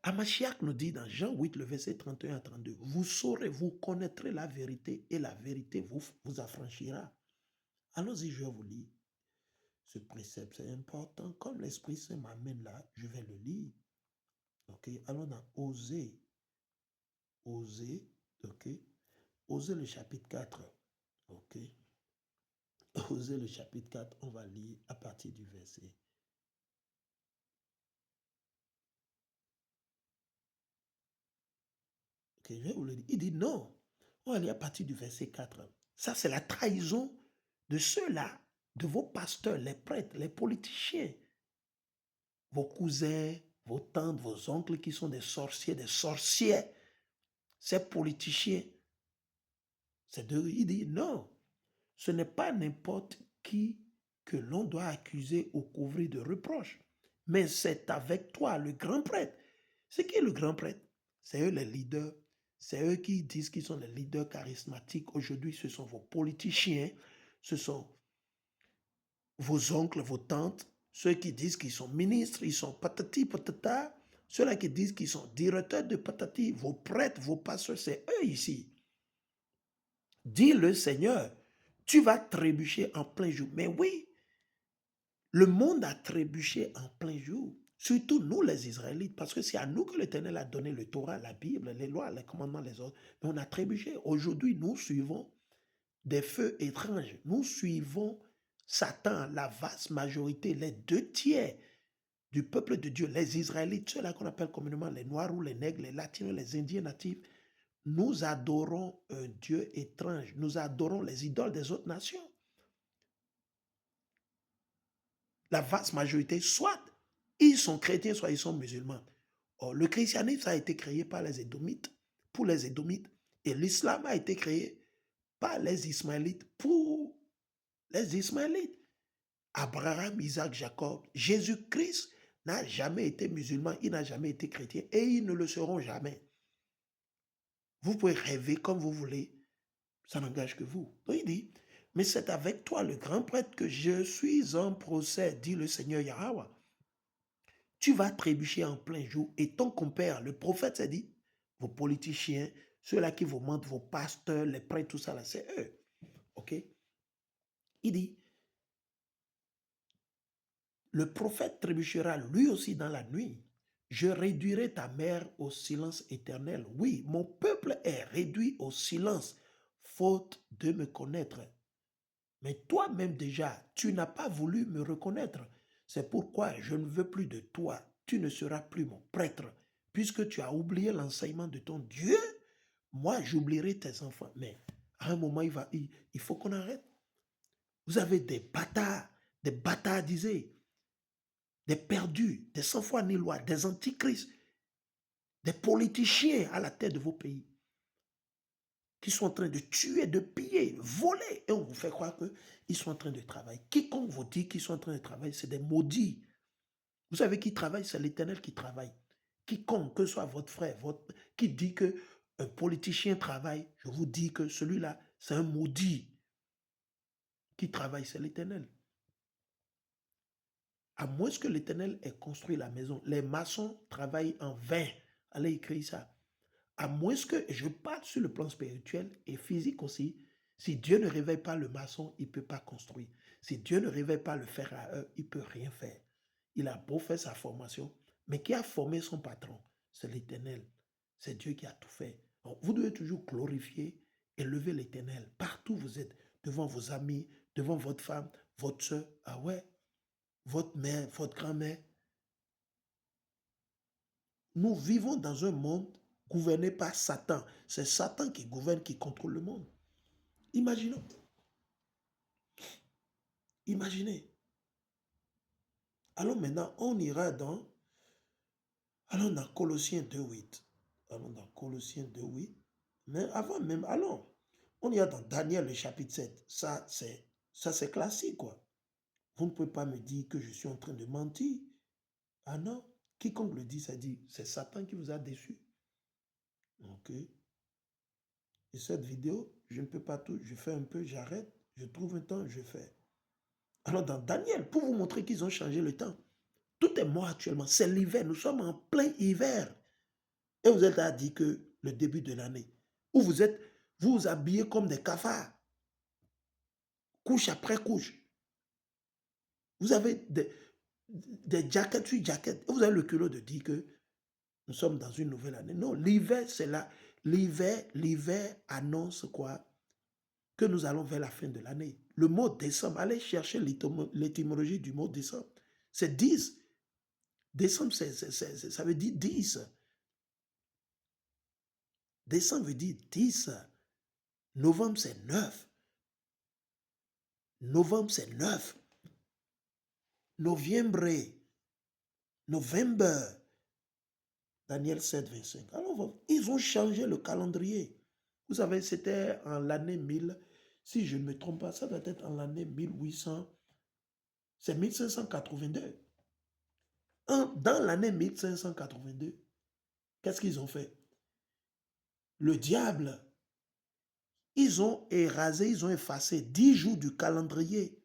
Hamashiach nous dit dans Jean 8, le verset 31 à 32, vous saurez, vous connaîtrez la vérité et la vérité vous affranchira. Allons-y, je vais vous lire. Ce précepte, c'est important. Comme l'Esprit Saint m'amène là, je vais le lire. Ok, allons dans Osée. Osée, ok. Osée le chapitre 4. Ok. Osée le chapitre 4, on va lire à partir du verset. Ok, je vais vous le dire. Il dit non. On va lire à partir du verset 4. Ça, c'est la trahison de ceux-là, de vos pasteurs, les prêtres, les politiciens, vos cousins, vos tantes, vos oncles qui sont des sorciers, des sorcières. Ces politiciens, c'est de, il dit non. Ce n'est pas n'importe qui que l'on doit accuser ou couvrir de reproches, mais c'est avec toi, le grand prêtre. C'est qui le grand prêtre? C'est eux les leaders. C'est eux qui disent qu'ils sont les leaders charismatiques. Aujourd'hui, ce sont vos politiciens, ce sont vos oncles, vos tantes, ceux qui disent qu'ils sont ministres, ils sont patati patata, ceux-là qui disent qu'ils sont directeurs de patati, vos prêtres, vos pasteurs, c'est eux ici. Dit le Seigneur, tu vas trébucher en plein jour. Mais oui, le monde a trébuché en plein jour. Surtout nous les Israélites, parce que c'est à nous que l'Éternel a donné le Torah, la Bible, les lois, les commandements, les ordres. Mais on a trébuché. Aujourd'hui, nous suivons des feux étranges. Nous suivons Satan, la vaste majorité, les 2 tiers du peuple de Dieu, les Israélites, ceux-là qu'on appelle communément les Noirs ou les Nègres, les Latinos, les Indiens natifs. Nous adorons un Dieu étrange. Nous adorons les idoles des autres nations. La vaste majorité, soit ils sont chrétiens, soit ils sont musulmans. Or, le christianisme a été créé par les Édomites, pour les Édomites, et l'islam a été créé par les Ismaélites, pour les Ismaélites. Abraham, Isaac, Jacob, Jésus-Christ n'a jamais été musulman, il n'a jamais été chrétien, et ils ne le seront jamais. Vous pouvez rêver comme vous voulez, ça n'engage que vous. Donc il dit, mais c'est avec toi, le grand prêtre, que je suis en procès, dit le Seigneur Yahweh. Tu vas trébucher en plein jour. Et ton compère, le prophète, s'est dit, vos politiciens, ceux-là qui vous mentent, vos pasteurs, les prêtres, tout ça, là, c'est eux. OK? Il dit, le prophète trébuchera lui aussi dans la nuit. Je réduirai ta mère au silence éternel. Oui, mon peuple est réduit au silence, faute de me connaître. Mais toi-même déjà, tu n'as pas voulu me reconnaître. C'est pourquoi je ne veux plus de toi. Tu ne seras plus mon prêtre. Puisque tu as oublié l'enseignement de ton Dieu, moi j'oublierai tes enfants. Mais à un moment, il faut qu'on arrête. Vous avez des bâtardisés, des perdus, des sans foi ni loi, des antichrists, des politiciens à la tête de vos pays qui sont en train de tuer, de piller, voler. Et on vous fait croire qu'ils sont en train de travailler. Quiconque vous dit qu'ils sont en train de travailler, c'est des maudits. Vous savez qui travaille? C'est l'Éternel qui travaille. Quiconque, que ce soit votre frère, qui dit qu'un politicien travaille, je vous dis que celui-là, c'est un maudit. Qui travaille, c'est l'Éternel. À moins que l'Éternel ait construit la maison, les maçons travaillent en vain. Allez écrire ça. À moins que, je parle sur le plan spirituel et physique aussi, si Dieu ne réveille pas le maçon, il ne peut pas construire. Si Dieu ne réveille pas le fer à eux, il ne peut rien faire. Il a beau faire sa formation, mais qui a formé son patron? C'est l'Éternel. C'est Dieu qui a tout fait. Donc, vous devez toujours glorifier et lever l'Éternel. Partout où vous êtes, devant vos amis, devant votre femme, votre soeur, ah ouais, votre mère, votre grand-mère. Nous vivons dans un monde gouverné par Satan. C'est Satan qui gouverne, qui contrôle le monde. Imaginons. Imaginez. Alors maintenant, on ira allons dans Colossiens 2.8. Allons dans Colossiens 2.8. Mais avant même, allons. On ira dans Daniel, le chapitre 7. Ça, c'est classique, quoi. Vous ne pouvez pas me dire que je suis en train de mentir. Ah non. Quiconque le dit, ça dit, c'est Satan qui vous a déçu. Ok. Et cette vidéo, je ne peux pas tout. Je fais un peu, j'arrête. Je trouve un temps, je fais. Alors dans Daniel, pour vous montrer qu'ils ont changé le temps, tout est mort actuellement. C'est l'hiver. Nous sommes en plein hiver. Et vous êtes à dire que le début de l'année, où vous vous habillez comme des cafards, couche après couche. Vous avez des jackets sur jackets. Et vous avez le culot de dire que nous sommes dans une nouvelle année. Non, l'hiver, c'est là. L'hiver annonce quoi? Que nous allons vers la fin de l'année. Le mot décembre, allez chercher l'étymologie du mot décembre. C'est 10. Décembre, ça veut dire 10. Décembre veut dire 10. Novembre, c'est 9. Novembre, c'est 9. Novembre. Novembre. Daniel 7, 25. Alors, ils ont changé le calendrier. Vous savez, c'était en l'année 1000. Si je ne me trompe pas, ça doit être en l'année 1800. C'est 1582. Dans l'année 1582, qu'est-ce qu'ils ont fait? Le diable, ils ont érasé, ils ont effacé 10 jours du calendrier.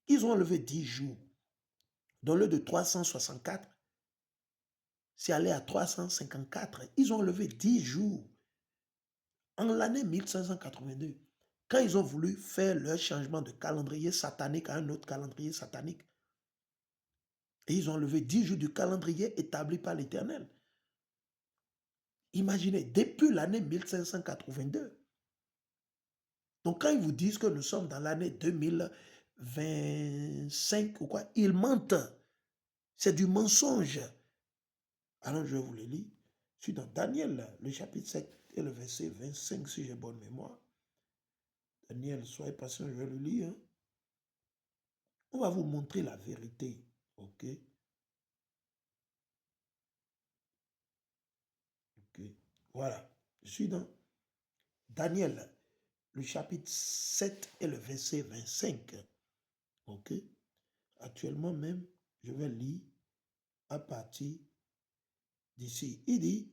Ils ont enlevé 10 jours. Dans le de 364, c'est allé à 354. Ils ont enlevé 10 jours. En l'année 1582, quand ils ont voulu faire leur changement de calendrier satanique à un autre calendrier satanique, et ils ont enlevé 10 jours du calendrier établi par l'Éternel. Imaginez, depuis l'année 1582. Donc quand ils vous disent que nous sommes dans l'année 2025 ou quoi, ils mentent. C'est du mensonge. Alors je vais vous le lire. Je suis dans Daniel, le chapitre 7 et le verset 25, si j'ai bonne mémoire. Daniel, soyez patient, je vais le lire. Hein. On va vous montrer la vérité. Ok? Ok. Voilà. Je suis dans Daniel, le chapitre 7 et le verset 25. Ok? Actuellement même, je vais lire à partir d'ici. Il dit,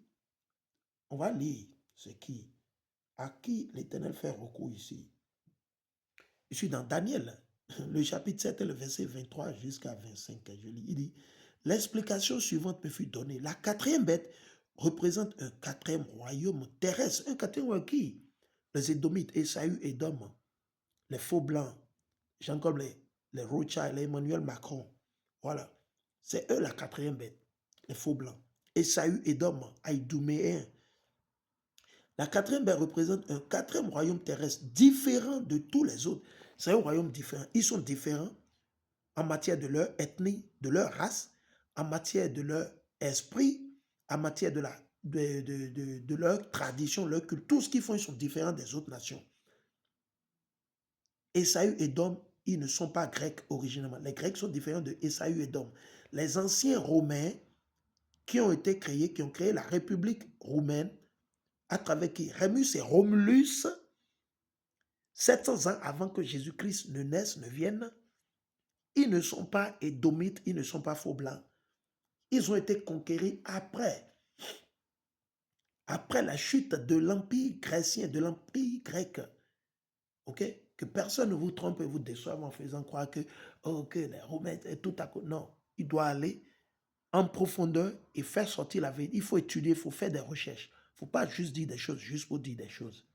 on va lire ce qui, à qui l'Éternel fait recours ici. Je suis dans Daniel, le chapitre 7 et le verset 23 jusqu'à 25. Je lis. Il dit, l'explication suivante me fut donnée. La quatrième bête représente un quatrième royaume terrestre. Un quatrième royaume qui? Les Édomites, Esaü, Édom, les faux blancs, gens comme les Rothschild, les Emmanuel Macron. Voilà. C'est eux la quatrième bête, les faux blancs. Esaü, Édom, Aïdouméen. La quatrième bête représente un quatrième royaume terrestre différent de tous les autres. C'est un royaume différent. Ils sont différents en matière de leur ethnie, de leur race, en matière de leur esprit, en matière de leur tradition, leur culture. Tout ce qu'ils font, ils sont différents des autres nations. Esaü et Édom, ils ne sont pas grecs originalement. Les Grecs sont différents de Esaü et Édom. Les anciens Romains qui ont été créés, qui ont créé la République roumaine, à travers qui? Rémus et Romulus, 700 ans avant que Jésus-Christ ne naisse, ne vienne, ils ne sont pas édomites, ils ne sont pas faux blancs. Ils ont été conquéris après la chute de l'Empire gracien, de l'Empire grec. Ok? Que personne ne vous trompe et vous déçoive en faisant croire que, les Romains, tout à coup. Non, il doit aller en profondeur et faire sortir la vérité. Il faut étudier, il faut faire des recherches. Il ne faut pas juste dire des choses, juste pour dire des choses.